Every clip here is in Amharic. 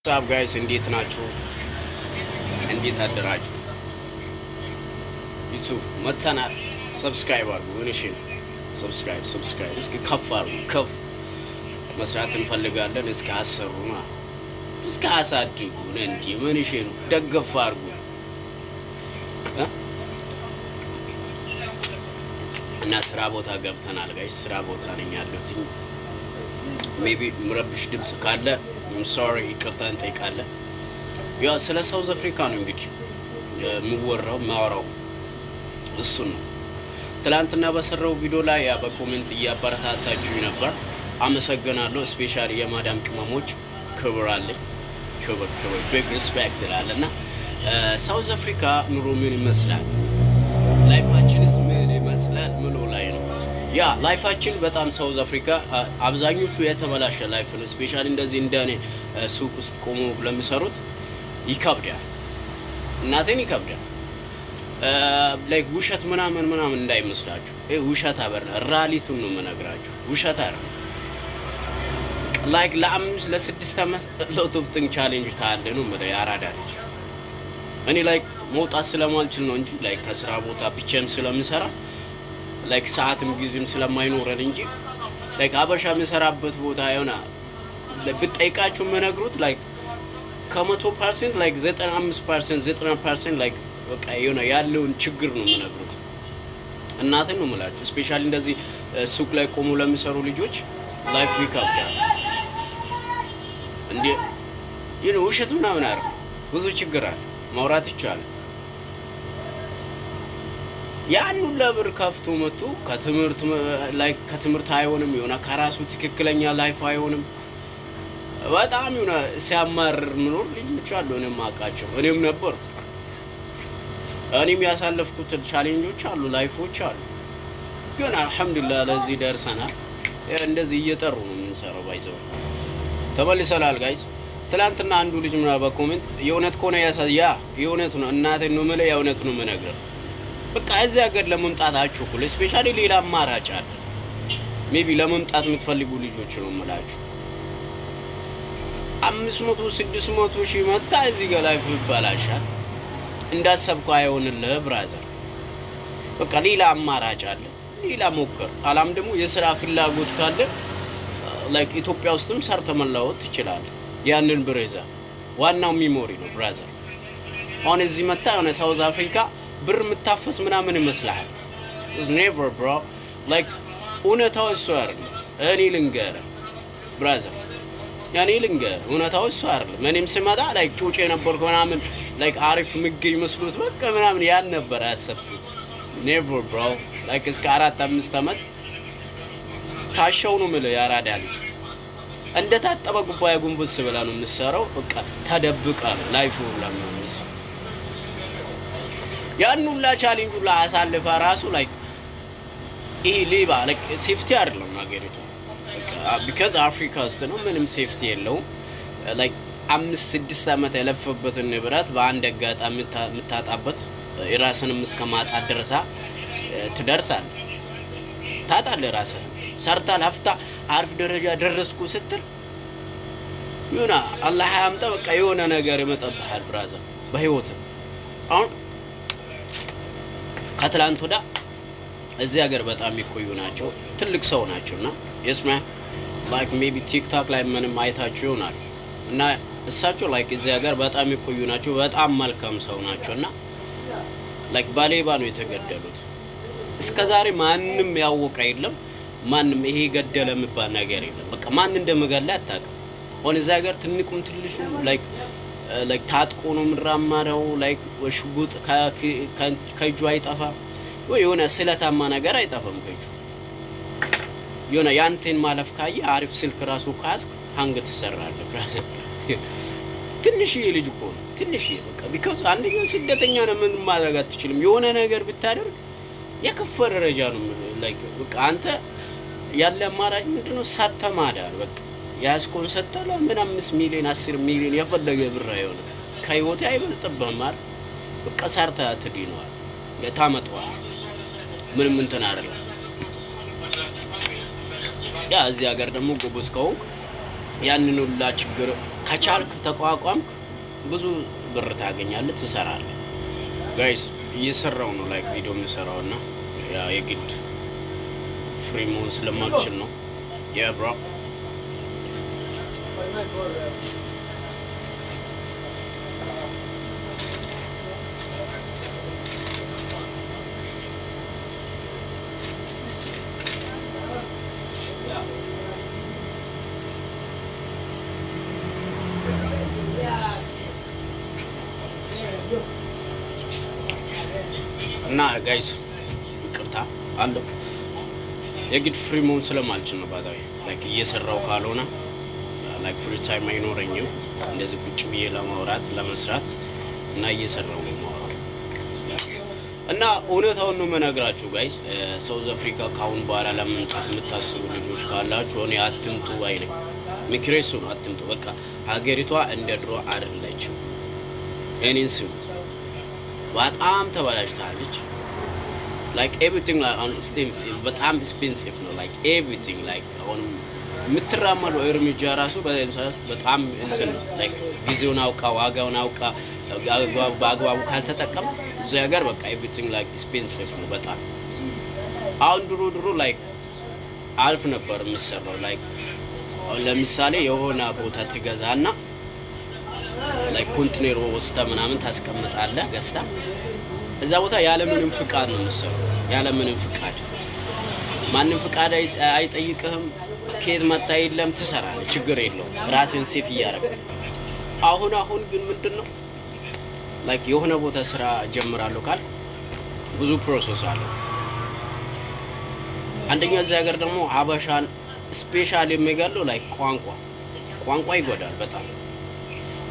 What's up guys, እንዴት ናችሁ? እንዴት አደራችሁ? ዩቲዩብ መተናል። ሰብስክራይብ አድርጉ። እሺ ሰብስክራይብ እስኪ ከፍ አድርጉ። ከፍ መስራት እንፈልጋለን። እስኪ አሰሩና እስኪ አሳድጉ። እንዴ ምን እሺ ነው ደገፍ አድርጉ እና ስራ ቦታ ገብተናል ጋይስ። ስራ ቦታ ነኝ ያለሁት። ሜቢ ምረብሽ ድምጽ ካለ I'm sorry ይቅርታ እንጠይቃለን። ያው ስለ ሳውዝ አፍሪካ ነው እንግዲህ የሚወራው ማወራው እሱ ነው። ትላንትና በሰራው ቪዲዮ ላይ ያ በኮሜንት እያበረታታችሁ ነበር። አመሰግናለሁ። ስፔሻሊ የማዳም ቅመሞች ክብር አለኝ። ክብር big respect ይላልና ሳውዝ አፍሪካ ኑሮ ምን ይመስላል? ላይፋችንስ ምን ይመስላል? ምሎ ላይ ነው ያ ላይፋችን በጣም ሳውዝ አፍሪካ አብዛኞቹ የተበላሸ ላይፍ ነው። ስፔሻሊ እንደዚህ እንደኔ ሱቅ ውስጥ ቆሞ ለሚሰሩት ይከብዳል። እናቴን ይከብዳል። ላይክ ውሸት ምናምን እንዳይመስላችሁ። ውሸት አበራ ራሊቱን ነው የምነግራችሁ። ውሸት አይደለም። ላይክ ለ6 አመት ሎት ኦፍ ቲንግ ቻሌንጅ ታለ ነው ማለት ያራዳ ልጅ። እኔ ላይክ መውጣት ስለማልችል ነው እንጂ ላይክ ከስራ ቦታ ብቻም ስለምሰራ ላይክ ሰዓትም ጊዜም ስለማይኖረን እንጂ ላይክ አበሻ የሚሰራበት ቦታ አይሆና ለብጠይቃችሁ መነግሩት ላይክ ከ100% ላይክ 95% 90% ላይክ በቃ የሆነ ያለውን ችግር ነው የምነግሩት። እናቴን ነው የምላችሁ። ስፔሻሊ እንደዚህ ሱቅ ላይ ቆሞ ለሚሰሩ ልጆች ላይፍ ይከብዳል። እንዴ ይሄ ውሸት ምናምን አይደል፣ ብዙ ችግር አለ። ማውራት ይቻላል። ያን ለብር ከፍቶ መጥቶ ከትምህርት አይሆንም፣ የሆነ ከራሱ ትክክለኛ ላይፍ አይሆንም። በጣም የሆነ ሲያማር ምኖር ልጆች አሉ። እኔም አውቃቸው፣ እኔም ነበር። እኔም ያሳለፍኩት ቻሌንጆች አሉ፣ ላይፎች አሉ። ግን አልহামዱሊላህ ለዚህ ደርሰናል። እንደዚህ እየጠሩ ነው የምንሰራው። ባይዘው ተመልሰናል ጋይስ። ትላንትና አንዱ ልጅ ምናምን በኮሜንት የእውነት ከሆነ ያ የእውነት ነው እናቴን ነው የምልህ፣ የእውነት ነው የምነግርህ። በቃ እዚህ ሀገር ለመምጣታችሁ ሁሉ ስፔሻሊ ሌላ አማራጭ አለ። ሜቢ ለመምጣት የምትፈልጉ ልጆች ነው የምላችሁ 500 600 ሺህ መጣ እዚህ ጋር ላይፍ ይባላሻል። እንዳሰብከው አይሆንልህ ብራዘር። በቃ ሌላ አማራጭ አለ። ሌላ ሞክር። አላም ደግሞ የሥራ ፍላጎት ካለ ላይክ ኢትዮጵያ ውስጥም ሰርተህ መለወጥ ትችላለህ። ያንን ብሬዛ ዋናው ሚሞሪ ነው ብራዘር። አሁን እዚህ መጣ የሆነ ሳውዝ አፍሪካ ብር ምታፈስ ምናምን ይመስላል። is never bro like እውነታው እሱ አይደለም። እኔ ልንገርህ ብራዘር፣ ያኔ ልንገርህ እውነታው እሱ አይደለም። እኔም ስመጣ ላይክ ጩጬ ነበርኩ ምናምን ላይክ አሪፍ ምግብ መስሎት በቃ ምናምን ያን ነበር ያሰብኩት። never bro like እስከ 4-5 አመት ታሸው ነው ማለት ያራዳል። እንደ ታጠበ ጉባኤ ጉንብስ ብላ ነው የምትሰራው። በቃ ተደብቃ ላይፉ ለምን ያን ሁላ ቻሌንጅ ሁላ አሳልፋ ራሱ ላይክ ይሄ ሌባ ላይክ ሴፍቲ አይደለም ማገሪቱ። በቃ because አፍሪካ ውስጥ ነው ምንም ሴፍቲ የለውም። ላይክ 5-6 አመት ያለፈበትን ንብረት በአንድ አጋጣሚ የምታጣበት የራስንም እስከማጣት ድረስ ትደርሳለህ። ታጣለህ። ራስህ ሰርታ ለፍታ አሪፍ ደረጃ ደረስኩ ስትል ይሁና አላህ ያምጣ በቃ የሆነ ነገር ይመጣብሃል ብራዘር በህይወት። አሁን ከትላንት ወዳ እዚህ ሀገር በጣም ይቆዩ ናቸው። ትልቅ ሰው ናቸውና የስማ ላይክ ሜቢ ቲክቶክ ላይ ምንም አይታችሁ ይሆናል እና እሳቸው ላይክ እዚህ ሀገር በጣም ይቆዩ ናቸው። በጣም መልካም ሰው ናቸውና ላይክ ባሌባ ነው የተገደሉት። እስከዛሬ ማንንም ያወቀ የለም። ማንንም ይሄ ገደለ የሚባል ነገር የለም። በቃ ማን እንደመገለ አታውቅም። አሁን እዚህ ሀገር ትንቁም ትልሹ ላይክ ታጥቆ ነው ምራማረው ላይክ ወሽጉጥ ከጁ አይጠፋ ወይ የሆነ ስለታማ ነገር አይጠፋም ከጁ። የሆነ ያንተን ማለፍ ካየ አሪፍ ስልክ ራሱ ካስክ ሃንግ ተሰራለህ ብራዘር። ትንሽ ልጅ እኮ ነው ትንሽ በቃ because አንደኛ ስደተኛ ነው ምን ማድረግ አትችልም። የሆነ ነገር ብታደርግ የከፈረ ደረጃ ነው ላይክ በቃ አንተ ያለ አማራጭ ምንድነው? ሳተማዳል በቃ ያስኮን ሰጠለ ምን 5 ሚሊዮን 10 ሚሊዮን የፈለገ ብር አይሆነ ከህይወት አይበልጥብህም አይደል? በቃ ሰርታ ትዲነዋል የታመጣው ምንም እንትን አይደለም። ያ እዚህ ሀገር ደግሞ ጎበዝ ከሆንክ ያንን ሁላ ችግር ከቻልክ ተቋቋምክ ብዙ ብር ታገኛለህ ትሰራለህ ጋይስ እየሰራው ነው ላይክ ቪዲዮ የምሰራውና ያ የግድ ፍሪ መሆን ስለማልችል ነው ያ ብሮ እና ጋይስ ይቅርታ አለው የግድ ፍሪ መሆን ስለማልችል ነው ባዳይ ላይክ እየሰራው ካልሆነ ላይክ ፍሪ ታይም አይኖረኝም እንደዚህ ቁጭ ብዬ ለማውራት ለመስራት እና እየሰራው ነው ማውራት እና እውነታውን ነው መናገራችሁ ጋይስ ሳውዝ አፍሪካ ካሁን በኋላ ለመምጣት የምታስቡ ልጆች ካላችሁ እኔ አትምጡ አይነ ምክሬሱ ነው አትምጡ በቃ ሀገሪቷ እንደ ድሮ አይደለችም እኔን ስሙ በጣም ተበላሽታለች like everything like on steam በጣም expensive ነው like everything like አሁን የምትራመደው እርምጃ ራሱ በጣም እንትን like ጊዜውን አውቃ ዋጋውን አውቃ በአግባቡ ካልተጠቀም እዚህ ሀገር በቃ everything like expensive ነው በጣም አሁን ድሮ like አልፍ ነበር የምሰራው like ለምሳሌ የሆነ ቦታ ትገዛና like ኮንቴነር ውስጥ ምናምን ታስቀምጣለህ ገዝታ እዛ ቦታ ያለ ምንም ፍቃድ ነው የምትሰራው ያለ ምንም ፍቃድ ማንንም ፍቃድ አይጠይቅህም ከየት መጣ የለም ትሰራለህ ችግር የለውም ራስን ሴፍ ያደርጋል አሁን ግን ምንድነው like የሆነ ቦታ ስራ ጀምራለሁ ካል ብዙ ፕሮሰስ አለው አንደኛው እዚህ ሀገር ደግሞ ሀበሻን ስፔሻሊ የሚገለው like ቋንቋ ይጎዳል በጣም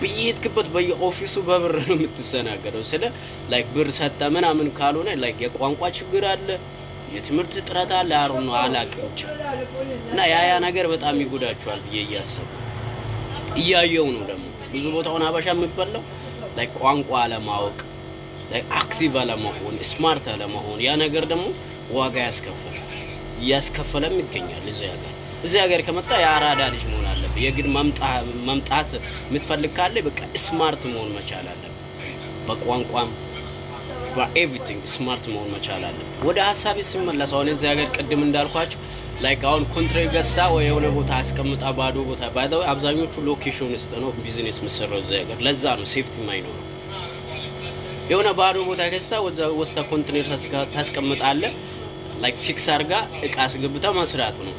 በየትክበት በየኦፊሱ በብር ነው የምትሰናገደው ስለ like ብር ሰጣ ምናምን ካልሆነ like የቋንቋ ችግር አለ የትምህርት ጥረት አለ አሩን አላቀች እና ያ ነገር በጣም ይጎዳቸዋል በየያሰብ እያየው ነው ደግሞ ብዙ ቦታውን ሀበሻ የሚበላው like ቋንቋ አለማወቅ like አክቲቭ አለመሆን ስማርት አለመሆን ያ ነገር ደግሞ ዋጋ ያስከፈለም ይገኛል እዚህ ሀገር ከመጣ ያራዳ ልጅ መሆን አለበት የግድ መምጣት የምትፈልግ ካለ በቃ ስማርት መሆን መቻል አለበት በቋንቋም በኤቭሪቲንግ ስማርት መሆን መቻል አለበት ወደ ሐሳቤ ሲመለስ አሁን እዚህ ሀገር ቅድም እንዳልኳችሁ like አሁን ኮንትራክት ገዝታ ወይ የሆነ ቦታ አስቀምጣ ባዶ ቦታ ባይደው አብዛኞቹ ሎኬሽን ውስጥ ነው ቢዝነስ መስራው እዚህ ሀገር ለዛ ነው ሴፍቲ ማይኖር የሆነ ባዶ ቦታ ገዝታ ወስታ ኮንቴነር ታስቀምጣለህ like ፊክስ አርጋ እቃ አስገብታ መስራት ነው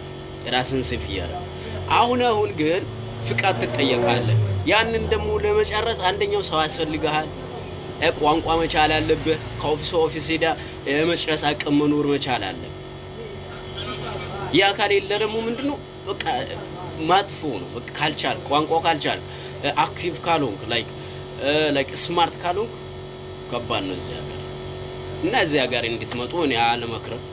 ራስን ሴፍ ያደርጋል አሁን ግን ፍቃድ ትጠየቃለህ ያንን ደግሞ ለመጨረስ አንደኛው ሰው ያስፈልጋል ቋንቋ መቻል አለበት ከኦፊስ ሄዳ የመጨረስ አቅም መኖር መቻል አለበት ያ ካሌለ ደግሞ ምንድነው በቃ ማጥፎ ነው በቃ ካልቻል ቋንቋ ካልቻል አክቲቭ ካልሆንክ like ስማርት ካልሆንክ ከባድ ነው እዚህ ሀገር እና እዚህ ሀገር እንድትመጡ እኔ አለመክረም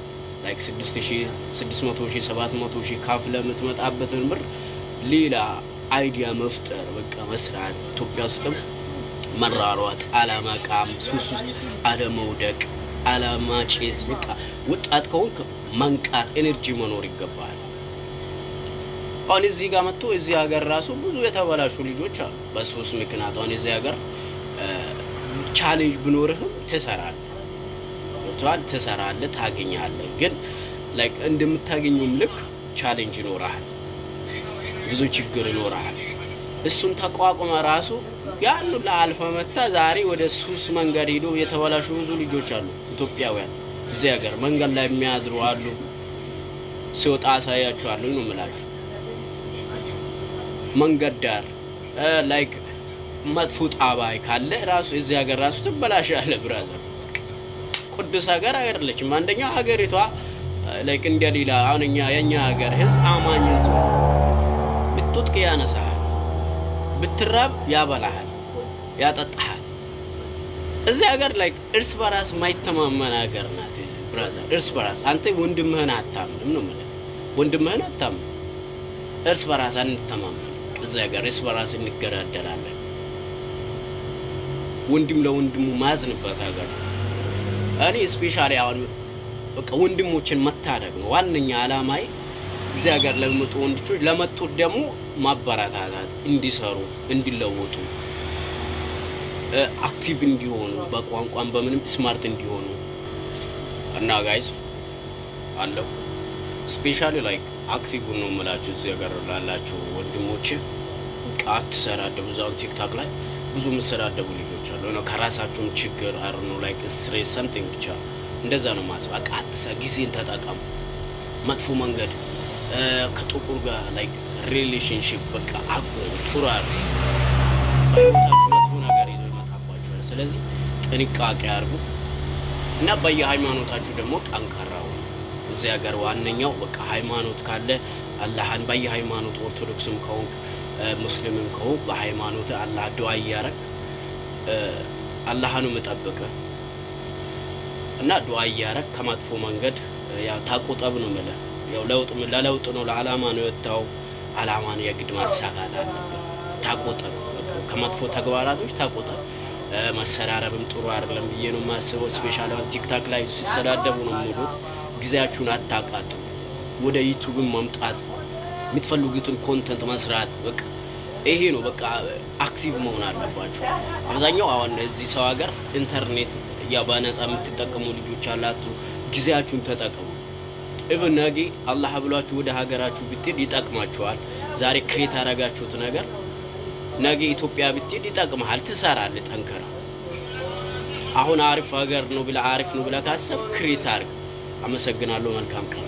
like 6600 700 ካፍለ የምትመጣበትን ብር ሌላ አይዲያ መፍጠር በቃ መስራት ኢትዮጵያ ውስጥም መራሯት አላማቃም ሱስ አለመውደቅ አላማጭስ በቃ ወጣት ከሆንክ መንቃት ኤነርጂ መኖር ይገባል አሁን እዚህ ጋር መጥቶ እዚህ ሀገር ራሱ ብዙ የተበላሹ ልጆች አሉ በሱስ ምክንያት አሁን እዚህ ሀገር ቻሌንጅ ቢኖርህም ትሰራለህ ታገኛለህ ግን like እንደምታገኙም ልክ ቻሌንጅ ይኖራል ብዙ ችግር ይኖራል እሱን ተቋቁመ ራሱ ያሉ ለአልፋ መጣ ዛሬ ወደ ሱስ መንገድ ሄዶ የተበላሹ ብዙ ልጆች አሉ ኢትዮጵያውያን እዚህ ሀገር መንገድ ላይ የሚያድሩ አሉ ሲወጣ ሳያችኋለሁ ነው የምላችሁ መንገድ ዳር like መጥፎ ጣባይ ካለ ራሱ እዚህ ሀገር ራሱ ትበላሻለህ ብራዘር ቅዱስ ሀገር አይደለችም አንደኛው ሀገሪቷ like እንደሌላ አሁንኛ የኛ ሀገር ህዝብ አማኝ ህዝብ ብትጥቅ ያነሳል ብትራብ ያበላሃል ያጠጣሃል እዚህ ሀገር like እርስ በራስ ማይተማመን ሀገር ናት ብራዘር እርስ በራስ አንተ ወንድምህን አታምንም ነው ማለት ወንድምህን አታምንም እርስ በራስ አንተማመን እዚህ ሀገር እርስ በራስ እንገዳደላለን ወንድም ለወንድሙ ማዝንበት ሀገር እኔ ስፔሻሊ አሁን በቃ ወንድሞችን መታደግ ነው ዋንኛ አላማይ እዚህ ሀገር ለመጡ ወንድቾች ለመጡ ደግሞ ማበረታታት እንዲሰሩ እንዲለወጡ አክቲቭ እንዲሆኑ በቋንቋም በምንም ስማርት እንዲሆኑ እና ጋይስ አለው ስፔሻሊ ላይክ አክቲቭ ነው የምላችሁ እዚህ ሀገር ላላችሁ ወንድሞቼ አትሰራደቡ ዛው ቲክቶክ ላይ ብዙ መሰራደቡ ልጆች አሉ ነው ከራሳችሁም ችግር አርኖ ላይክ ስትሬስ ሰምቲንግ ብቻ እንደዛ ነው ማስባቅ ጊዜን ተጠቀሙ መጥፎ መንገድ ከጥቁር ጋር ላይክ ሪሌሽንሺፕ በቃ አቁሙ ቱራር ባይታችሁ መጥፎ ነገር ይዞ ይመጣባችኋል ስለዚህ ጥንቃቄ አድርጉ እና በየሃይማኖታችሁ ደግሞ ጠንካራው እዚህ ሀገር ዋነኛው በቃ ሃይማኖት ካለ አላህን በየሃይማኖት ኦርቶዶክስም ከሆነ ሙስሊምም ከሆነ በሃይማኖት አላህ ዱዓ ያረክ አላህን መጠበቅ እና ዱዓ ያረክ ከመጥፎ መንገድ ያው ታቆጠብ ነው ማለት ያው ለውጥ ነው ለዓላማ ነው የወጣው ዓላማን የግድ ማሳካት አለበት ታቆጠብ ከመጥፎ ተግባራቶች ታቆጠብ መሰራረብም ጥሩ አይደለም ብዬ ነው ማስበው ስፔሻሊ ቲክቶክ ላይ ሲሰዳደቡ ነው የሚሉት ጊዜያችሁን አታቃጥሉ ወደ ዩቲዩብ መምጣት የምትፈልጉትን ኮንተንት መስራት በቃ ይሄ ነው በቃ አክቲቭ መሆን አለባችሁ አብዛኛው አሁን እዚህ ሰው ሀገር ኢንተርኔት ያባነጻ የምትጠቀሙ ልጆች አላችሁ ጊዜያችሁን ተጠቀሙ ኢቭን ነገ አላህ ብሏችሁ ወደ ሀገራችሁ ብትሄድ ይጠቅማችኋል ዛሬ ክሬት አረጋችሁት ነገር ነገ ኢትዮጵያ ብትሄድ ይጠቅምሃል ትሰራለህ ጠንከራ አሁን አሪፍ ሀገር ነው ብላ አሪፍ ነው ብላ ካሰብ ክሬት አርግ አመሰግናለሁ መልካም ቀን